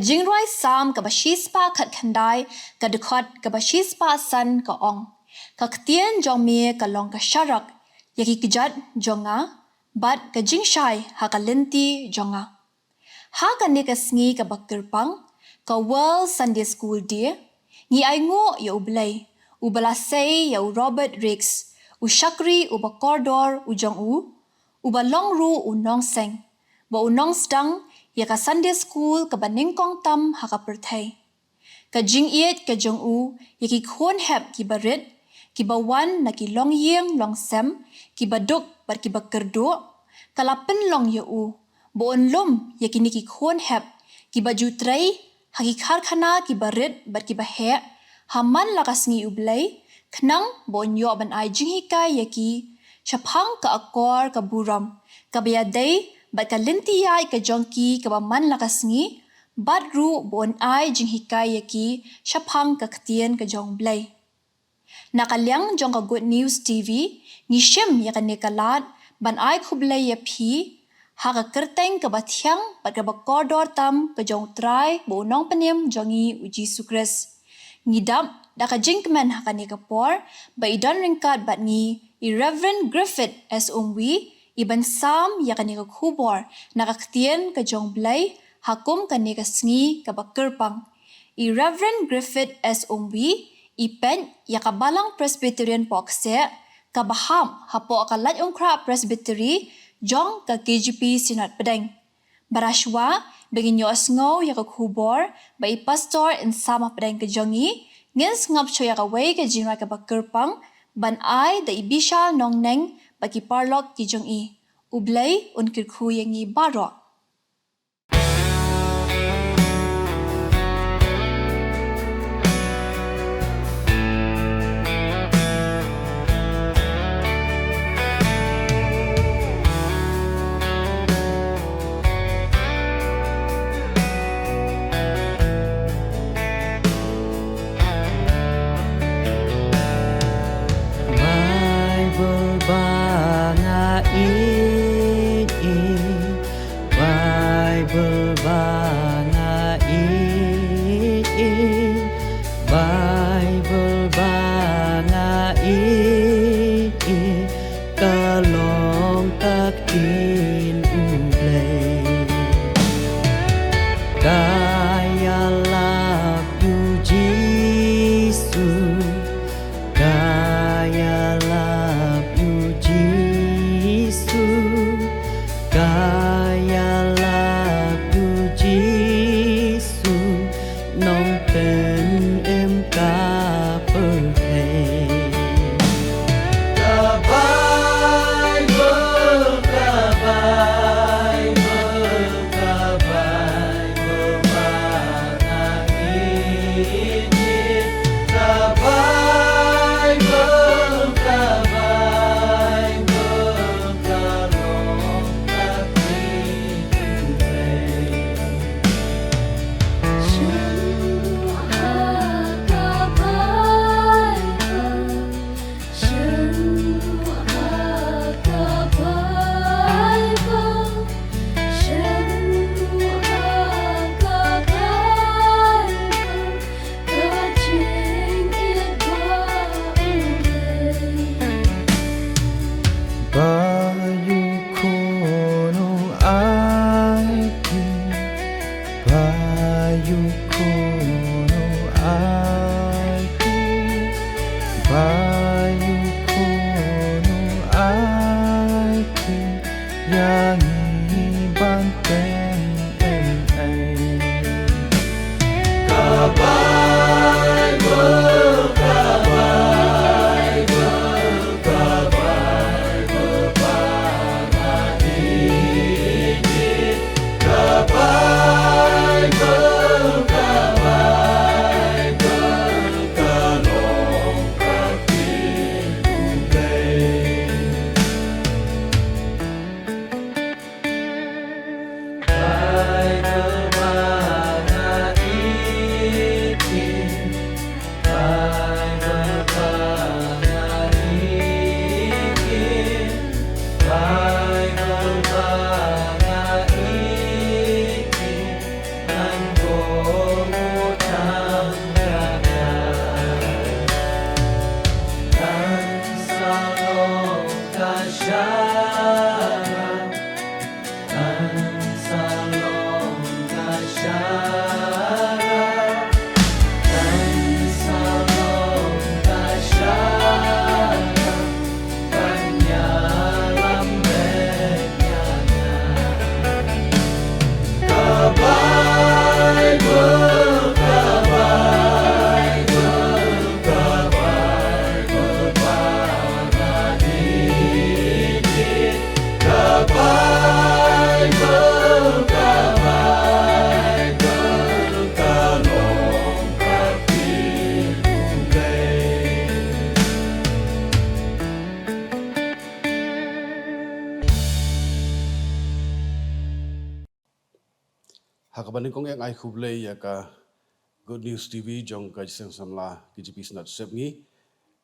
jingroi sam ka bashispa khat khandai ka dekhot ka bashispa san ka ong ka ktien jong me ka long ka sharak yaki kijat jonga bat ka jingshai ha ka lenti jonga ha ka ne ka sngi ka bakirpang ka World Sunday School Day ngi ai ngo ya ublai ubalasei ya Robert Riggs u shakri u bakordor u jong u ba longru u nongseng ba u nongstang ya ka Sunday School ka baningkong tam ha ka perthai ka jingiet ka jong ya ki khon hep ki barit ki bawan na ki long yeng long sem ki baduk bar ki bakerdo kalapen long ya bo on lum ya ki ni ki khon hep ki baju trai haki kharkhana ki barit bar ki bahe haman lakas ngi ublai khnang bon yo ban ai jinghi kai yaki shaphang ka akor ka buram ka baya dei bat ka linti ai ka jongki ka man lakas ngi bat ru bon ai jinghi kai yaki shaphang ka ktien ka jong blai nakalyang jong ka Good News TV ngi shem ya ka nekalat ban ai khublai ya phi ha ka kerteng ka bathyang bat ka bakodor tam ka jong trai bo nong panem jongi u Jesus Christ ngidam da ka jinkman ha ka ne ka por ba idan ringkat bat ni Reverend Griffith as umwi iban sam ya ka ne ka khubor na ka ktien ka jong blai hakum ka ne ka sngi ka bakirpang Reverend Griffith as umwi ipen ya ka balang Presbyterian pokse ka baham hapo ka lat ongkra Presbytery jong ka KGP Sinat Pedeng barashwa begin yo asngo ya ka khubor ba i pastor in sama Pedeng ka jongi ngins ngap choya ka wei ka jinra ka bakirpang ban ai da ibishal nong neng ba ki parlok ki jongi ublai unkir khu yangi baro kabaning kong yang ay kublay ya ka Good News TV jong ka jiseng samla KGP snat sepngi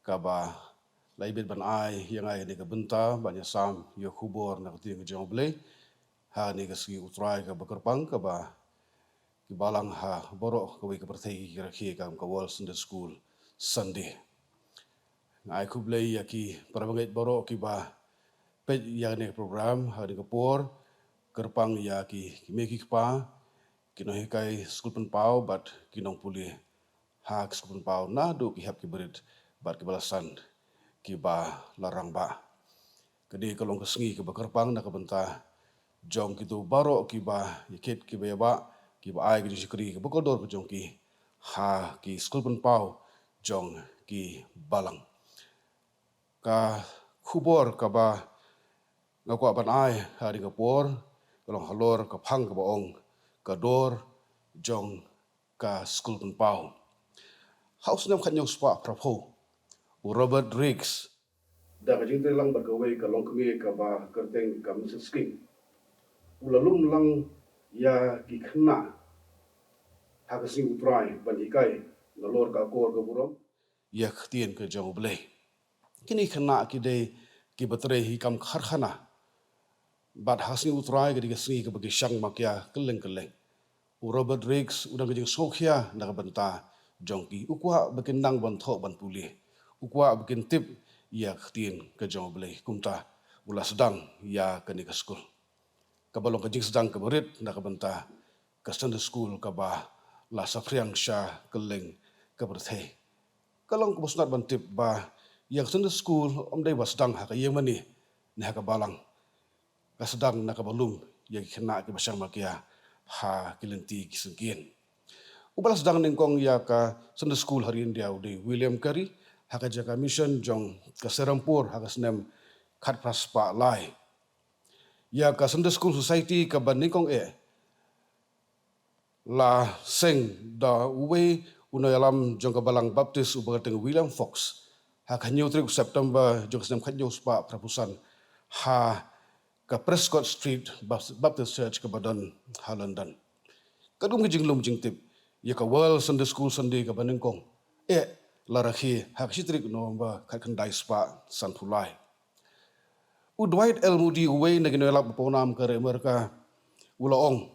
kaba laibet ban ay yang ay ni ka benta banyak sam yo kubor na kuting jong blay ha ni ka sigi utrai ka bakarpang kaba kibalang ha borok kawi ka pertei kira kam ka wall Sunday school Sunday ay kublay ya ki parabangait borok ki ba pet ya ni program ha ni ka por kerpang ya ki meki pa kinohi kai school pen pau bat kinong puli ha school pen pau na do ki hap ki berit bat ki balasan ki ba larang ba kedi kalong kesengi ki bakarpang na kabenta jong kitu baro ki ba yikit ki ba ki ba ai ki sikri ki bakodor ki jong ki ha ki school pen pau jong ki balang ka khubor ka ba ngakwa ban ai hari ka por kalong halor ka phang ka baong ka dor jong ka school pen pau house nam khan yong spa prapo Robert Riggs da ka jing lang ba ka wei ka long kmi ka ba kerteng ka Mrs. King ulalum lang ya ki khna ha ka sing utrai ban hikai nalor ka kor ka burom ya khtien ka jong blei kini khna ki de ki batre hi kam kharkhana bat hasni utrai ka singi ka bagi syang makya keleng Robert Riggs udang kajing sokhia na banta jongki ukwa bakin nang ban tho ban puli ukwa bakin tip ya khtin ka jong blei kumta ula sedang ya kani ka school kabalong kajing sedang ka berit na banta ka Sunday school ka ba la safriang sha keleng ka berthe kalong ko snat ban tip ba ya Sunday school dai ba sedang ha ka yemani ne ha ka balang ka sedang na ka balum ya kena ki basang makia ha kilenti kisengkien ubalas sedang ningkong ya ka Sunday school hari India di William Carey ha ka jaga mission jong ka Serampur ha ka senem khat praspa lai ya ka Sunday school society ka ban ningkong la seng da uwe unayalam jong ka balang baptis ubagateng William Fox ha ka new trip September jong senem khat spa prapusan ha ka Prescott Street Baptist Church ka Badan ha London kadum jing lum jing tip ya ka World Sunday School Sunday ka banengkong larakhi hak sitrik November khat khandai spa sanpulai Dwight L Moody uwe na ginelap ponam ka Amerika ulaong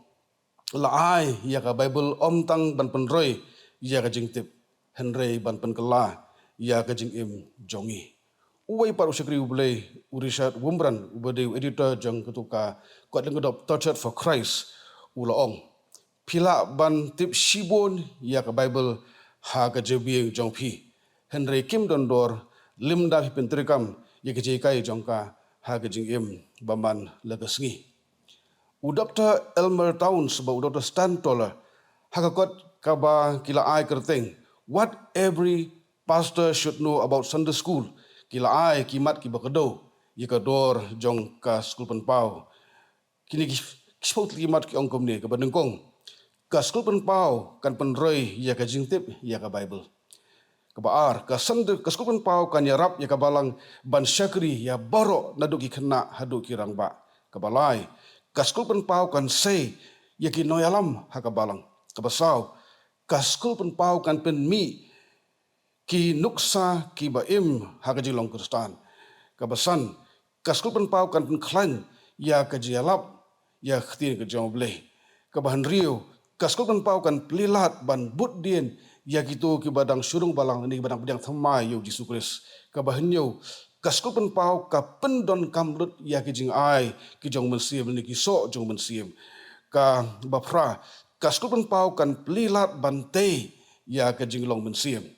la ai ya ka Bible tang ban penroi ya ka jing tip Henry ban penkela ya ka jing im jongi uwai paru sekri ublei Richard Wumbran ubade editor jang ketuka kuat lengadop Tortured for Christ ulaong pila ban tip shibon ya ka Bible ha ka jebi jong pi Henry Kim Dondor limda hi pentrikam ya ka jekai jongka ha ka jing im baman lagasngi Dr. Elmer Towns ba Dr. Stan Toller ha ka kuat ka ba kila ai kerteng what every pastor should know about Sunday school kila ai kimat ki bakado yika dor jong ka school pen pau kini kispaut kimat ki ongkom ni ka banengkong ka school pen pau kan penroi ya ka jingtip ya ka Bible ka baar ka Sunday ka school pen pau kan yarap ya ka balang ban syakri ya baro naduk ki kena hadu ki rangba ka balai ka school pen pau kan sei ya ki noyalam ha ka balang ka basau ka school pen pau kan pen mi ki nuksa ki baim hakaji long Kristan kabasan kaskul pen pau kan pen klan ya kajialap ya khtin ke jong bleh kabahan rio kaskul pen pau kan plilat ban but dien ya gitu ki badang surung balang ni badang pedang thamai yo Yesus Kristus kabahan yo kaskul pen pau ka pendon kamlut ya ki jing ai ki jong mensim ni ki so jong mensim ka bapra kaskul pen pau kan plilat ban te ya ka jing long mensim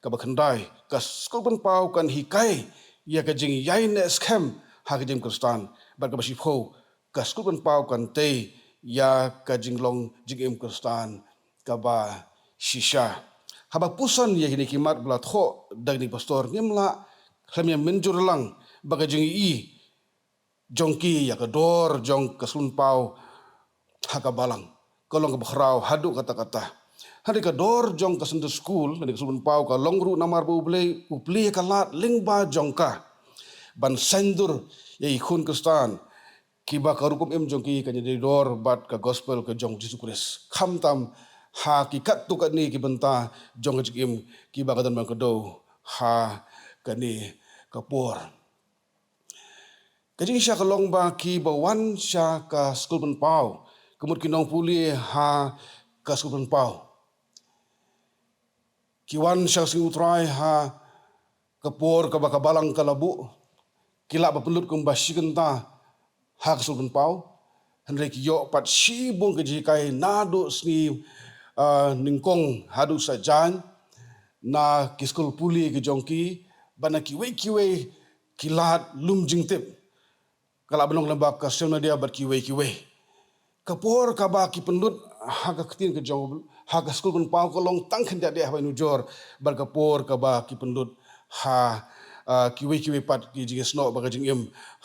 ka bakhandai ka school pen pau kan hikai ya ka jing yain scam ha ka jing Kristan ba ka basi pho ka school pen pau kan te ya ka jing long jing im Kristan ka ba shisha ha ba pusan ya hini kimat bla tho dagni pastor ngimla khamya menjur lang ba ka jing i jongki ya ka dor jong ka sun pau ha ka balang kolong ka bakhrau hadu kata-kata hari ka dor jong ka Sunday school ni sun pau ka longru namar bu upli ka lat lingba jong ka ban sendur ye khun Kristan kiba karukum jong ki kanya di dor bat ka gospel ke jong Jesus Christ kham tam ha ki kat tu kat ni ki benta jong im kiba kadan bang kedo ha kani kapor kajing sya kalong ba ki bawan sya ka skul pen pau kemut kinong puli ha ka skul pen pau kiwan sya sing utrai ha kapor ka bakabalang kalabu kila ba pelut kum basikenta ha ka skul pen pau henry ki yo pat shibung ke jikai nado sni ningkong hadu sajan na ki skul puli ke jongki bana kiwe kilat lum jingtip kalau benong lembak ka social media bar kiwe kapor ka ba ki pendut ha ka ketin ke jong ha ka skul kun pau kolong tang khen dia ha nujor bar kapor ka ba ki pendut ha kiwe pat ki jing sno ba ka jing im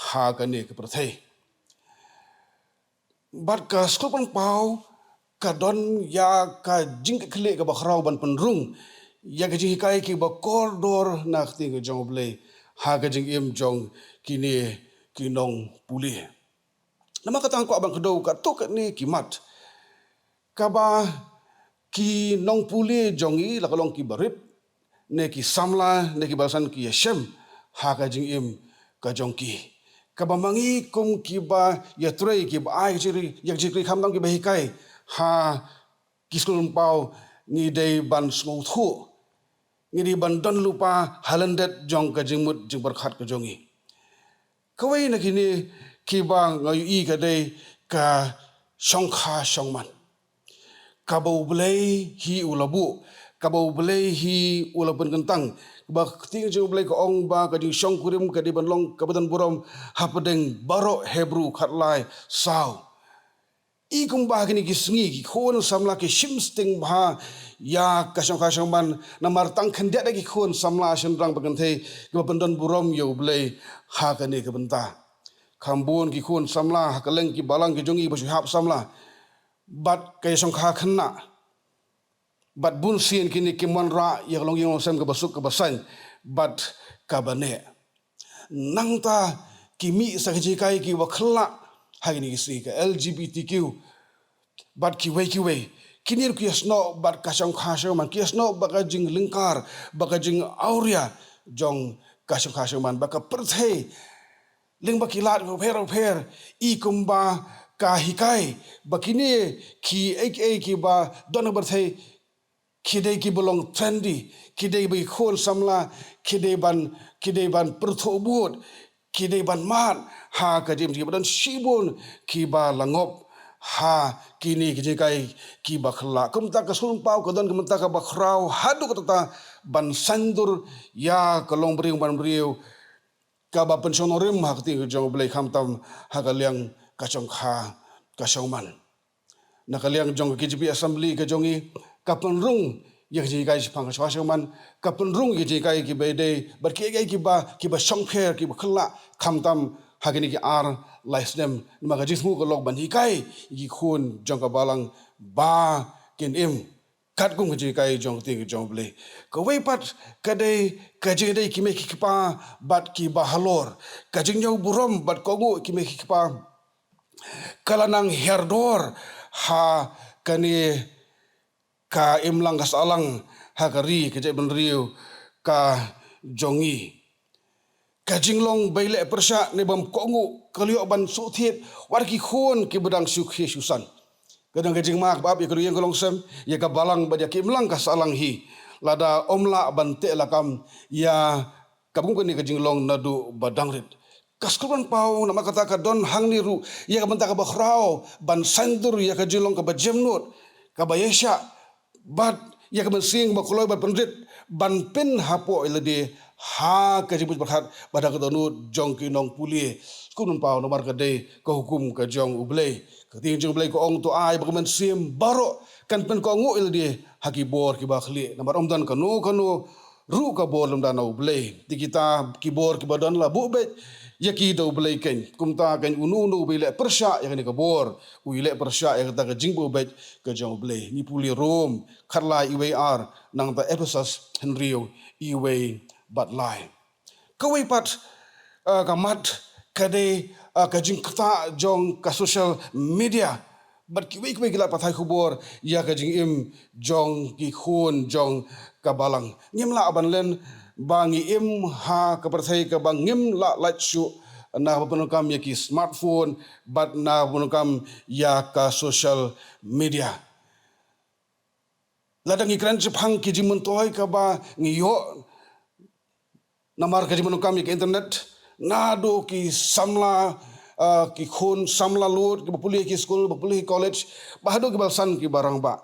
ha ka ne ke prathai bat ka skul kun pau ka don ya ka jing ke khle ka ba khrau ban penrung ya ka jing kai ki ba koridor na ketin ke jong ble ha ka jing im jong kini kinong puli. Nama kata ko abang kedau kat tu kat ni kimat. Kaba ki nong puli jongi la kalong ki barip ne ki samla ne ki balasan ki yashem ha ka jing im ka jongki. Kaba mangi kum ki ba ya trei ki ba ai jiri yak jiri kham dang ki ba hikai ha ki skulun pau ni dei ban smou thu. Ni di ban don lupa halandet jong ka jingmut jing berkhat ka jongi. Kawai na kini kiba ngayu i kadai ka songkha songman. Kabau belai hi ulabu, kabau belai hi ulabun kentang. Ba ting jeng belai ka ong ba ka jing song kurim ka di banlong ka badan buram hapadeng barok Hebrew khatlai saw. I kum ba kini kisngi ki khon samla ki shimsting ba ya ka songkha songman namar tang khendia da ki khon samla sendrang baganthe ka bandan buram yo belai ha ka ni ka benta khambun ki khun samla hakaleng ki balang ki jongi basu hap samla bat kay songkha khanna bat bun sin kini ki monra ya long yong sam ka basuk ka basan bat ka bane nangta ki mi sa ki kai ki wakhla hagini ki si ka LGBTQ bat ki wei kinir ki sno bat ka songkha man ki sno baka jing lingkar baka jing auria jong ka songkha man baka perthei ling bakilat pher i kumba ka hikai bakini ki ki ba don berthei kidei ki belong trendy kidei bi khon samla kidei ban perthobut kidei ban mat ha ka jim ki ban shibun ki ba langop ha kini ki kai ki ba khla kumta ka sun pau ka don kumta ka ba khrau hadu ka ta ban sandur ya kalong bring ban briu kaba pensionorim hakti jong belai khamtam hakaliang kachong kha kashongman nakaliang jong KGP assembly ka jongi kapenrung yak ji kai phang kashongman kapenrung ji kai ki bede barki ki ba songpher ki ba khla khamtam hagini ki ar laisnem ma ga jismu ko log ban hi kai ki khun jong ka balang ba kin im kat kum ji kai jong ting jong ble ko wei pat kadai kajing dai ki me ki pa bat ki ba halor kajing nyau burom bat ko ngu ki me ki pa kalanang herdor ha kani ka imlang kasalang ha kari ke ben riu ka jongi kajing long baile persha ne bam ko ngu kalio ban su thiet war ki khon ki bedang su khi susan kadang kajing mak bab ya yang kolong sem ya ka balang ba ya ki imlang kasalang hi lada omla bante lakam ya kabung ni kajing long nadu badangrit kaskuran pau nama kata ka don hang ni ru ya ka banta ka bakhrao ban sandur ya ka jilong ka bajemnut ka bayesha bat ya ka mensing bakuloi ban pendrit ban pen hapo ilade ha ka jibut berhat pada ka donu jong ki nong puli kunun pau nomor ka de ka hukum ka jong ublei ka ting jong ublei ko ong to ai ba mensim baro kan pen ko ngu ilade haki bor ki bakhli nomor omdan kanu ru ka bor lum dan ublei dikita ki bor ki badan la bu bet yaki do belai ken kumta ken unu bele persya yang ni kabor uile persya yang ta jingbo bet ke jong belai ni puli rom kharla iwr nang ta Ephesus henrio iwe batlai kawai pat kamat kade kajing kata jong ka social media bat kiwi gila pathai khubor ya kajing im jong ki khun jong ka balang ngim la aban len bangi im ha ka pathai ka bang ngim la light shu na punukam ya ki smartphone bat na punukam ya ka social media ladang ikran jepang ki jimun toy ka ba ngiyo namar ka jimun kam ya ki internet nado ki samla ki khun samla lut ki bapuli ki school bapuli college bahado ki balsan ki barang ba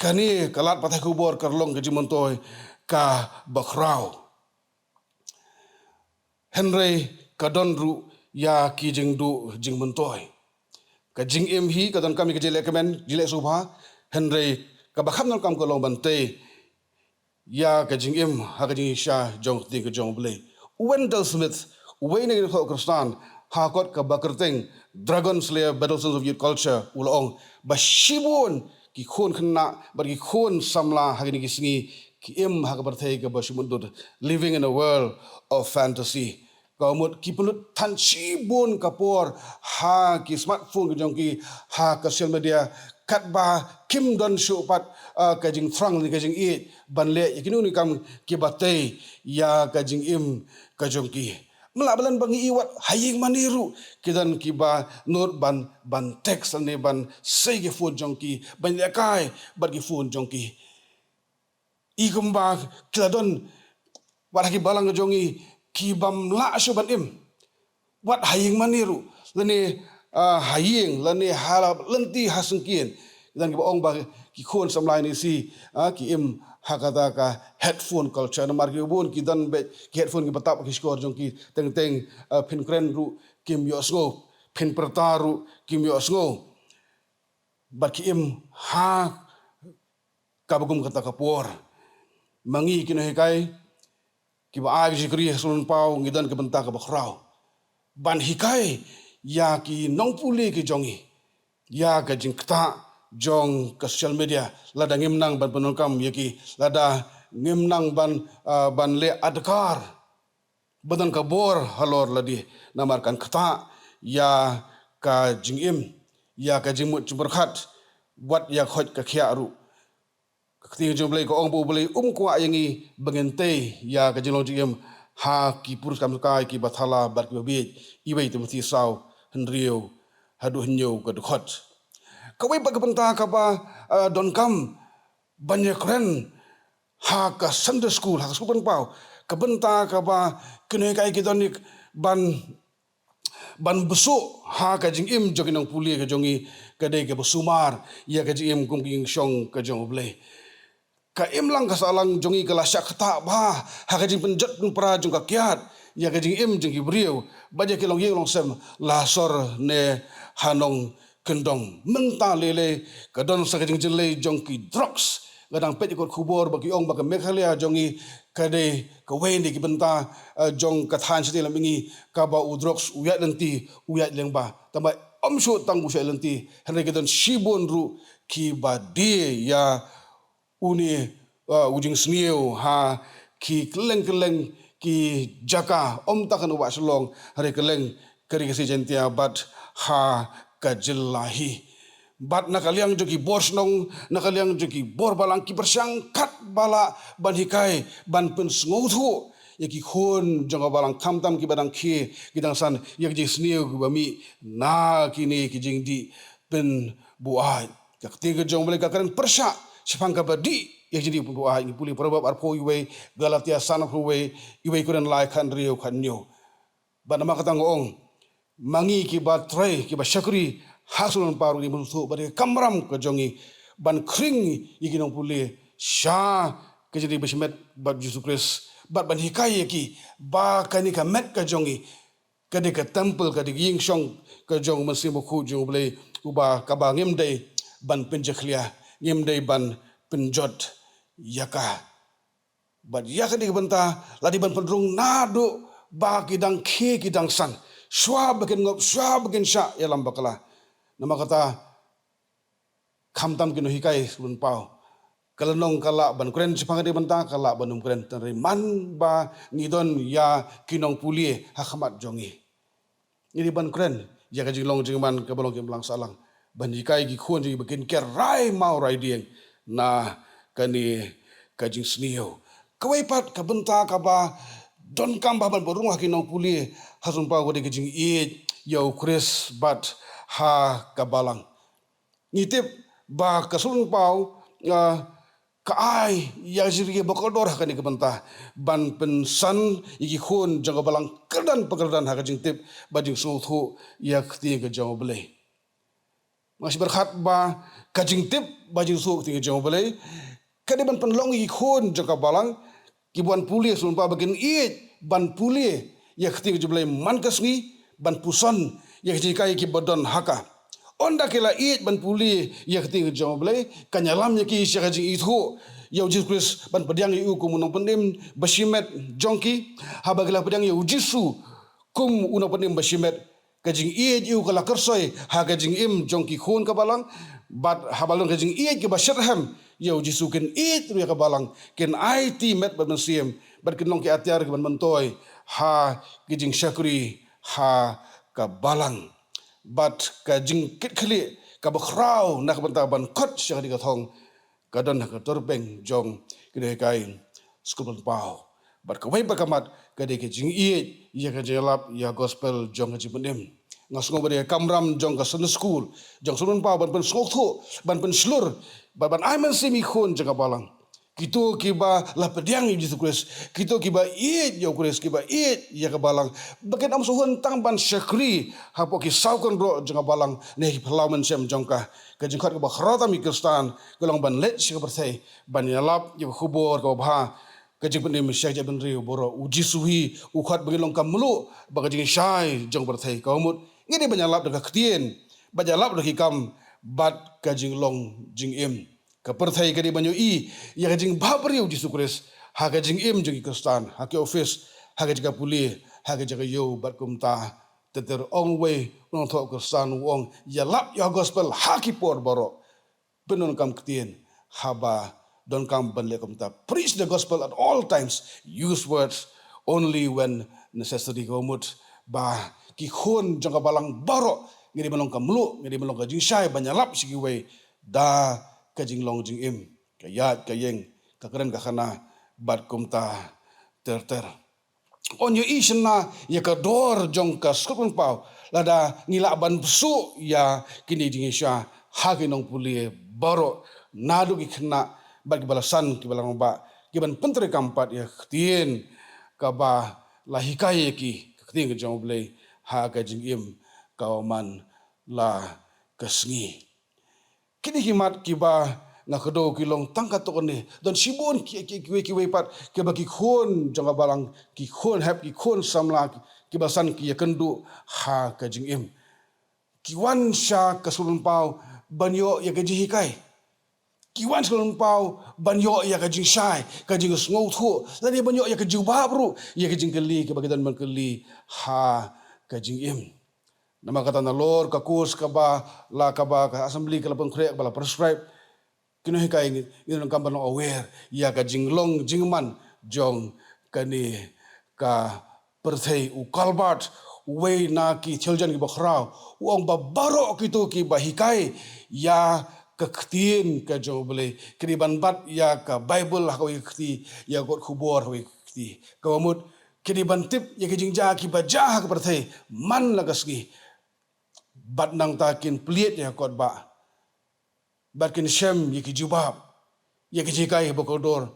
kani kalat pathai kubor karlong ki jimun toy ka bakrau Henry kadonru ya ki jingdu jing mentoy ka jing im hi kadon kami ke jile kemen jile subha Henry ka bakham nam kam ko long bante ya ka jing im ha ka jing sha jong ti ka jong ble Wendell Smith Wayne ni ko kristan ha kot ka bakerteng Dragon Slayer Battles of Youth Culture ulong bashibun ki khon khna bar ki khon samla ha ki singi ki im ha ka barthai ka bashimudud living in a world of fantasy kaumut ki pulut tan shibun kapor ha ki smartphone ki jong ki ha ka social media kat ba kim don shu pat ka jing frang ni ka jing it ban le yakinu ni kam ki batei ya ka jing im ka jong ki mela balan bangi iwat haying maniru kidan ki ba not ban text ne ban sei ki phone jong ki ban le kai bat ki phone jong ki i kumba kiladon waraki balang jongi ki bam la shuban im wat haying maniru lani haying lani halab lenti hasungkien dan ki ong ba ki khon samlai ni si ki im hakata ka headphone culture namar ki bun ki dan be ki headphone ki batap ki skor jong ki teng teng pin kren ru kim yo sngo pin pertaru kim yo sngo ba ki im ha kabagum kata kapor mangi kino hikai ki ba ai jikri sun pau ngidan ke benta ka bakrau ban hikai ya ki nongpuli ki jongi ya ka jingkta jong ka social media lada ngimnang ban penongkam yaki lada ngimnang ban le adkar badan ka bor halor ladi namarkan kata ya ka jingim ya ka jimut berkhat buat ya khot ka khiaru ketika jom ko ong boleh ko ayangi bengente ya ka jilo jim ha ki purus kam kai ki bathala bar ki bi ibai tu mesti sau henrio hadu henyo ka dkhot kawai bag benta ka ba don kam banyak keren ha ka Sunday school ha school pau ka benta ka ba kene kai ki don ban besuk ha ka jing im joginong puli ka jongi ka dei ka besumar ya ka jing im kum king shong ka jong blei ka im lang kasalang jongi kala syak ta ba ha ka jing penjat pun pra jong ka kiat ya ka jing im jong ki brio baje ki long ye long sem la sor ne hanong kendong menta lele ka don sa ka jing jele jong ki drugs gadang pet ikut kubur bagi ong bagi mekhalia jongi kade ka wendi ki benta jong ka than siti lamingi ka ba udrox uyat lenti uyat lengba tamba omsho tang bu lenti henre ka don shibon ru ki ba de ya uni ujing sniu ha ki keleng ki jaka om takan wa selong hari keleng kari kasi jentia bat ha kajillahi bat nakaliang joki bors nong nakaliang joki bor balang ki bersangkat bala ban hikai ban pen sngothu yaki khon jonga balang tam ki badang ki kidang san yak ji sniu ki bami na kini ki jingdi pen buai yak tiga jong boleh kakaran persya sepang kabadi yak jadi buai ni puli probab arpo iwe galatia sana iwe iwe kuran lai kan rio kan nyo ban nama katang ong mangi ki batrai ki basyakri hasulun paru ni musuh bari kamram ke jongi ban kring ikinong puli sha ke jadi besmet bat Yesus Kristus bat ban hikai ki ba kani ka met ke jongi kade ke temple kade ying shong ke jong mesti mukhu jong beli uba ka ba ngim dei ban penjekhlia ngim dei ban penjot yaka bat yaka di benta ladi ban pendrung nado ba kidang ki kidang san shwa bagen ngop shwa bagen sha yalam bakala nama kata kamtam kino hikai sebelum pau kalenong kala ban kren sepang di benta kala banum kren teri man ba ngidon ya kinong pulie hakamat jongi ngiri ban kren ya ka jinglong jingman ka balong kim lang salang ban yikai gi khon ji bakin ker rai mau rai dieng na kani ka jing snio kawai pat ka benta ka ba don kam ba ban borung hakinong puli hasun pa wode ka jing e yo Chris bat ha ka balang ngitip ba kasun pau ka ai ya jirgi bakodor hakani ka benta ban pensan iki khon jaga balang kerdan haka jing tip ba jing su thu ya khti ka jaw bele masih berkhat ba ka jing tip ba jing su khti ka jaw bele kade ban penlong iki khon jaga balang kibuan puli sun pa bagin i ban puli ya khti ka jaw bele man kasngi ban puson ya jikai ki bodon haka onda kela i ban puli ya khti ka jaw bele kanyalam ya ki syaka jing itu Yau Jesus ban pediang yu kum unang pendim basimet jongki habagla pediang yu jisu kum unang pendim basimet kajing iye yu kala kersoi ha kajing im jongki khun kabalang bat habalong kajing iye ke basharham yau jisu ken it ru kabalang ken it met ban siem bat kenong ke atiar ke ban mentoy ha kajing syakri ha kabalang bat kajing kit khali kabakrau nak bantaban kot syakri kathong kadon ka torbeng jong kide kai skubal pau bar ka wai bakamat kade ke jing i ya ka jelap ya gospel jong ka jipenem ngasngo bare kamram jong ka sun school jong sunun pau ban pen skotho ban pen slur ban aiman semi khon jaga balang kito kiba la pediang i Jesus Christ kito kiba i yo Christ kiba i ya ka balang bagen am suhun tang ban syakri hapo ki saukon ro jaga balang ne pelawan sem jongka ka jingkhat ka bakhrata mi kristan golong ban let shi ka berthai ban yalap yo khubor ka bha ka jing penim syaj ban riu boro uji suhi ukhat bagi long kamlu ba ka jing syai jong berthai ka umut ngini ban yalap da ka ktien ban yalap da ki kam bat ka jing long jing im ka perthai ka di banyo i ya ka jing babriu Jesus Christ ha ka jing im jing kristan ha ke office ha ka jaga puli ha ka jaga yo bat kumta teter ong way nong thok kristan wong ya lap ya gospel ha ki por boro penon kam ktien haba don kam ban le kumta preach the gospel at all times use words only when necessary komut ba ki khon jang balang baro ngiri melong kam lu ngiri melong ka jing syai banyalap sigi way da ka jing long jing im ka yat ka yeng ka keren ka khana bat kumta ter onyo isna ya ka dor jong ka skupun pau lada ngila ban psu ya kini jing sya haginong puli baro nadu ki khna bagi balasan ki balang ba ki ban pentre kampat ya ktien ka ba lahikai ki ktien ka jong blei ha ka jing im ka man la kasngi kini himat kiba nga kedo kilong tangkat to ni don sibun ki wepat ke bagi khon janga balang ki khon hap ki khon samla ki basan ki kendu ha ka jing im ki wan sha ka sulun pau banyo ya ka jihikai ki wan sulun pau banyo ya ka jing shai ka jing ngau thu la ni banyo ya ka juba bru ya ka jing keli ke bagi dan man keli ha ka jing im nama kata na lor ka kurs ka ba la ka ba ka assembly ka lapang krek bala prescribe kino hikai ni nang kamban aware ya ka jinglong jingman jong kani ka perthei u kalbat we na ki chiljan ki bakhrau uang ba baro kitu ki ba hikai ya ka ktien ka jong bele kriban bat ya ka bible ha ko kti ya got khubor ho kti ka mut kriban tip ya ki jingja ki ba ja ka perthei man lagasgi bat nang takin pliet ya kot ba bat kin shem yiki jubab yiki jikai bokodor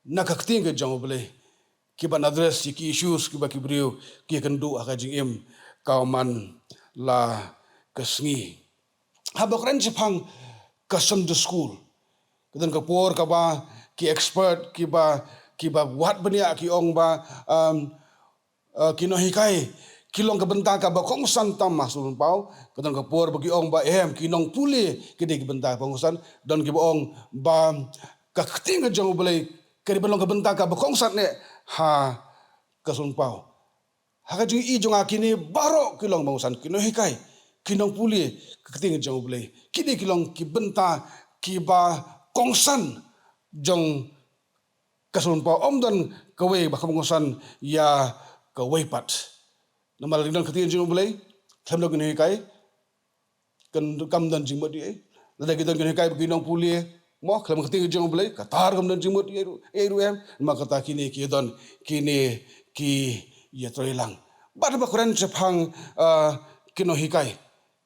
nakakting ke jong bele ki ban address yiki issues ki ba ki brio ki kendu aka jing im kauman la kasngi habokran jipang kasam the school kedan ka por ka ba ki expert ki ba wat benia ki ong ba kino hikai kilong ka benta ka ba kong santam masulun pau kadang ka por bagi ong ba kinong puli kidi ki benta pangsan don ki ong ba ka kting ka jong bele kadi belong ka benta ka ba kong sat ne ha kasun pau ha ka jing i jong akini baro kilong pangsan kino hikai kinong puli ka kting ka jong bele kidi kilong ki benta ki ba kongsan jong kasun pau om don kawe ba kongsan ya kawe pat nama rindan ketian jeng boleh klem dong kini kai kan kam dan jing mati lada kita kini kai beginong puli mo klem ketian jeng boleh katar kam dan jing mati eru maka kata kini ki ya terilang bad bakuran cepang kino hikai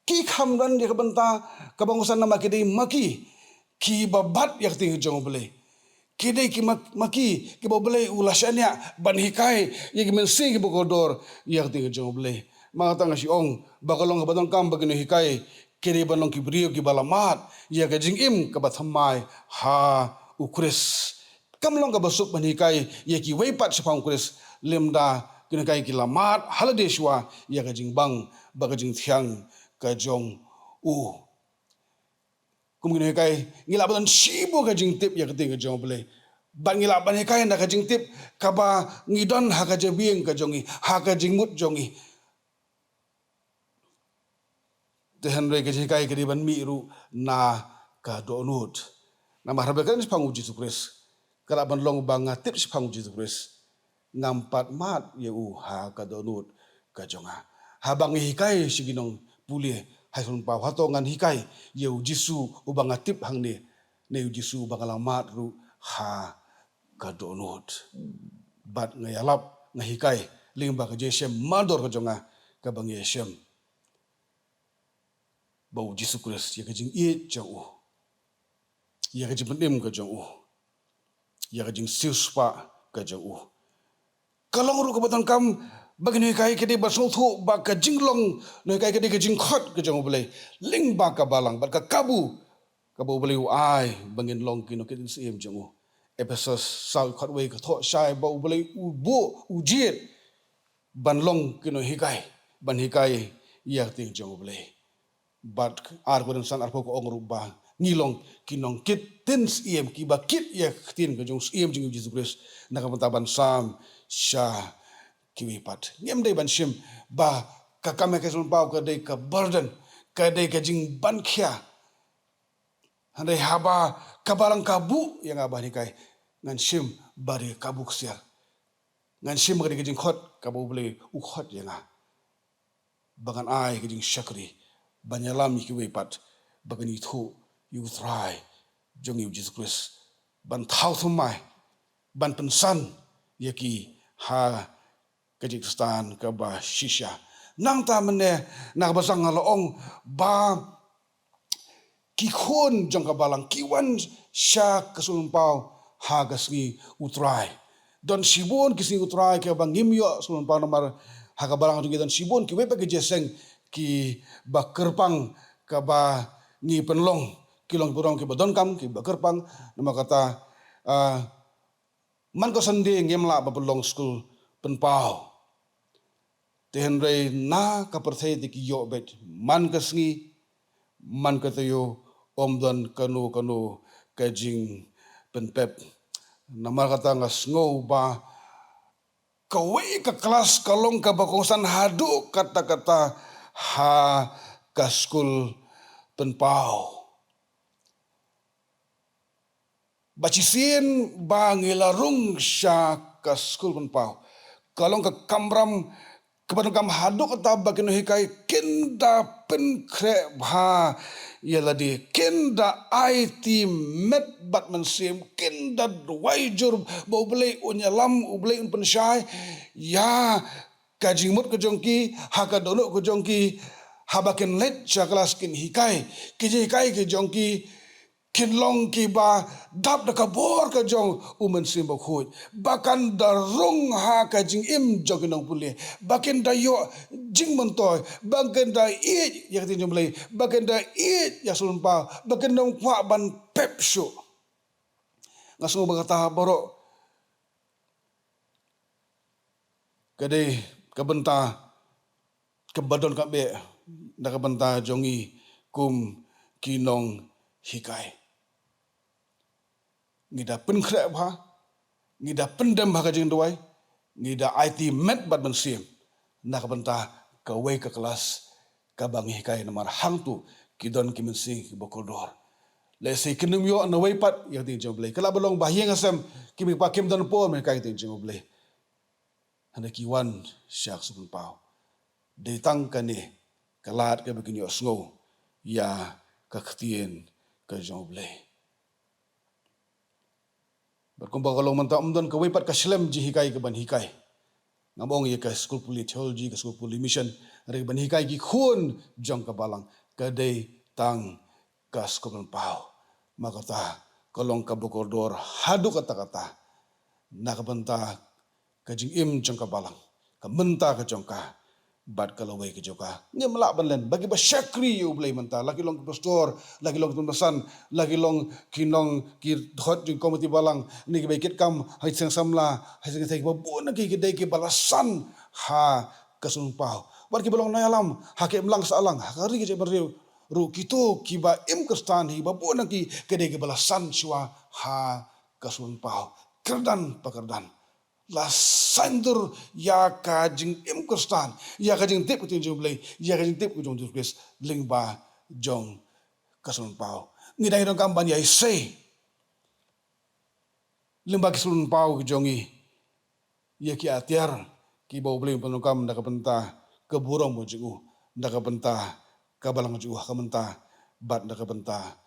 ki kham dan dia kebenta kebangusan nama kini maki ki babat yang tinggi jeng boleh kidai ki maki ki boleh ulasanya ban hikai yang mensi ki bokodor yang tinggi jeng boleh mga tanga si ong bakalong kabatang kam bagino hikai kidai banong ki brio ki balamat ya ka jing im kabathamai ha ukris kamlong kabasuk ban hikai ya ki weipat sepang ukris lemda kina kai ki lamat haladeshwa ya ka jing bang bagajing thiang ka jong kumgini kai ngila ban sibo ka jing tip ya keting ka jong boleh ban ngila ban kai na ka jing tip kaba ngidon ha ka jabing ka jongi ha ka jing mut jongi Tuhan rei ka jing kai ka di ban mi ru na ka donut na mahrabakan sepang uji Yesus kala ban long banga tip sepang uji Yesus ngampat mat ya ha ka donut ka jonga habang hikai siginong pulih hai sun pa hatongan hikai yeu jisu ubang atip hang ne jisu ubang alamat ru ha kadonot bat ngayalap ngahikai limba ka jesem mador ka jonga ka bang yesem bau jisu kris ya ka jing i jau ya ka jing penim ka jau ya ka jing siuspa ka jau kalong ru ka batang kam bagini kai kedi basung thu ba ka jinglong noi kai kedi ka jingkhot ka jong boleh ling ba ka balang ba ka kabu boleh ai bangin long kino kedin sim jong episode sau khat wei ka tho shai ba boleh bo ujit ban long kino hikai ban hikai ya ting jong boleh bat ar ko san ar ko ong ru ba ngilong kinong kit tin sim ki ba kit ya tin ka jong sim jong Jesus Christ na ka taban sam sha kiwipat ngem dei ban shim ba kakame ka sun pau ka dei ka burden ka dei ka jing ban khia handai haba kabalang kabu yang abah ni kai ngan shim bari kabuk sial ngan shim ka dei ka jing khot ka bo boleh u khot yang bangan ai ka jing shakri banyalam kiwipat bagani thu you try jong you Jesus Christ ban thau thumai ban pensan yaki ha Kazakhstan ke bah shisha nang ta mene nak basang ngaloong ba kikhon jong ka balang kiwan sha kasumpau ha gasngi utrai don sibon kisni utrai ke bang ngimyo sumpau nomor ha ka balang tu don sibon ki wepa ke jeseng ki ba kerpang ka ba ni penlong kilong burong ki badon kam ki ba kerpang nama kata man ko sandi ngemla ba pelong school penpau Tuhan rei na kaperthai di kiyo bet man kasngi man katayo omdan kanu kajing penpep nama kata ngas ngau ba kawai ke kelas kalong ka bakosan hadu kata-kata ha ka skul penpau bacisien ba ngilarung sya ka skul penpau kalong ka kamram kepada kam haduk kata bagino hikai kenda penkre bha yaladi kenda IT met bat mensim kenda waijur bo boleh unyalam boleh un pensyai ya kajimut kejongki hakadono kejongki habaken let kelas kin hikai hikai kejongki kinlong ki ba dap da kabor ka jong umen sim bakhuj bakan darung ha ka jing im joginong pulih baken da yo jing mentoy baken da i ya tin jomlei baken da i ya sulun pa baken dong kwa ban pepsu ngaso bagata borok kade kabenta kebadon kabe da kabenta jongi kum kinong hikai ngida penkrep ha ngida pendem ha kajing duai ngida IT met bat bensim nak benta ka wei ke kelas ka bang hikai namar hang tu kidon kimensing ki bokodor le se kinum yo na wei pat ya ting joblei kala belong bahyeng asam kimi pa kim don po me kai ting joblei handa ki wan syak supun pau ditang ka ni kalat ka begini osngo ya ka ktien ka joble berkumpul kalau menta umdon ka wipat ka slem ji hikai ka ban hikai ngabong ye ka school puli theology ka school puli mission re ban hikai ki khun jong ka balang ka dei tang ka school pau makata kolong ka bokordor hadu kata-kata nakabanta ka jing im jong ka balang ka menta ka jong ka bat kalawai ke joka ni melak banlen bagi ba syakri you boleh menta lagi long pastor lagi long tunasan lagi long kinong ki hot jing komiti balang ni ke baikit kam hai seng samla hai seng thai babu na ki dai ki balasan ha kasumpau bar ki balong nayalam ha ke mlang salang ha kari ke beriu ru kito ki ba im kristan hi babu na ki dai ki balasan siwa ha kasumpau kerdan pakerdan la sandur ya ka jing im kristan ya ka jing tip kutin jublei ya ka jing tip kujong jukris lingba jong kasun pau ngidai dong kamban ya sei lingba kasun pau jongi ya ki atiar ki bau blei penukam da kapenta ke burong bojigu da kapenta ka balang ju ka menta bat da kapenta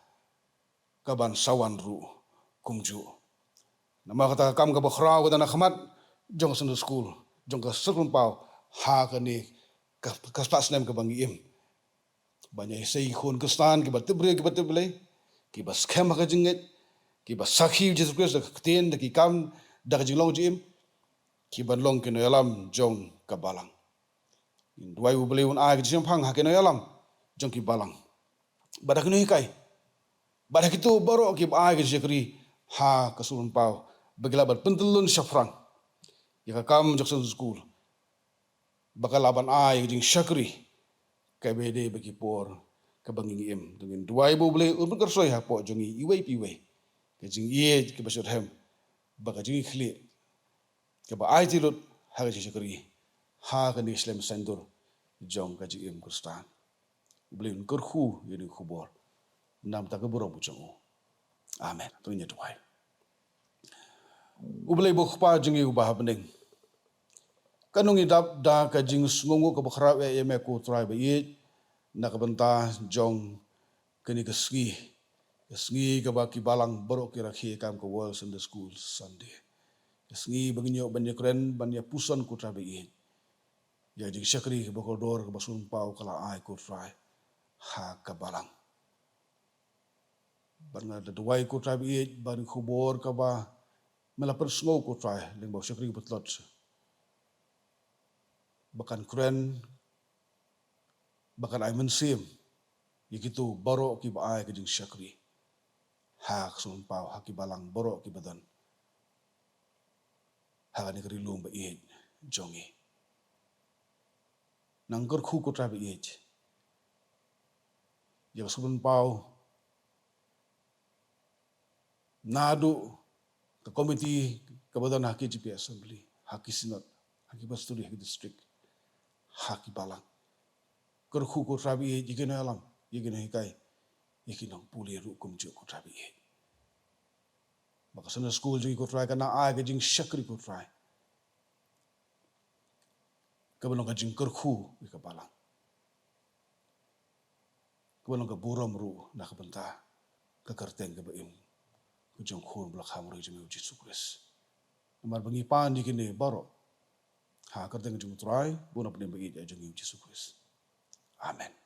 ka ban sawan ru kumju nama kata kam ka bakhrau ka na khamat jong sunday school jong ka sukun pau ha ka ni ka spas nem ka bangi im banyak sei khun kristan ki batibre ki bas kham ka jinget ki bas sakhi jesus christ ka ten ki kam da ka jinglong jim ki ban long ki no yalam jong ka balang duai u bele un a ki jim phang ha ki no yalam jong ki balang badak no hikai badak itu baro ki a ki jekri ha ka sulun pau bagila bat pentelun syafrang ya kam jokson school bakal aban ai jing syakri ka bede bagi por ka bangi im dengan duai bo boleh un kersoi ha po jongi iwei piwei ka jing ye ke basur hem baka jing khli ka ba ai tilut ha ka syakri ha ka ni islam sandur jong ka jing im kristan boleh un kerhu ye ni khubor nam ta ka buro bucong amen tu nya duai ublei bo khpa jingi ubah bening kanung idap da ka jing sungu ka bakhra e me ko trai ba ye na ka banta jong kini kesgi ka ba ki balang baro ki rakhi kam ka world sunday school sunday kesgi baginyo banya kren banya puson ko trai ba ye ya jing syakri ka bakodor ka basun pau kala ai ko trai ha ka balang barna da duai ko trai ba ye bari khubor ka ba mela persngo ko trai ling ba syakri betlot bahkan keren bahkan ai mensim yikitu baro ki ba ai ke jing syakri ha sun pau ha ki balang baro ki badan ha ni kri lum ba ye jongi nanggur khu ko tra ba ye ya sun pau nadu ke komiti ke badan ha ki GP assembly ha ki sinot ha ki basturi ha ki district ha ki balang kerhu ko tra ba ye jigena alam jigena hikai yikinang puli ru kum ju ko tra ba ye maka sana school juga ko try kana ai ke jing syakri ko try ka belong ka jing kerkhu ka balang ka belong ka buram ru na ka benta ka kerteng ka baim ku jong khur blak ham ru jimi Jesus Christ namar bangi pan di kini baro ha kerteng jing try bona pne bagi jing Jesus Christ amen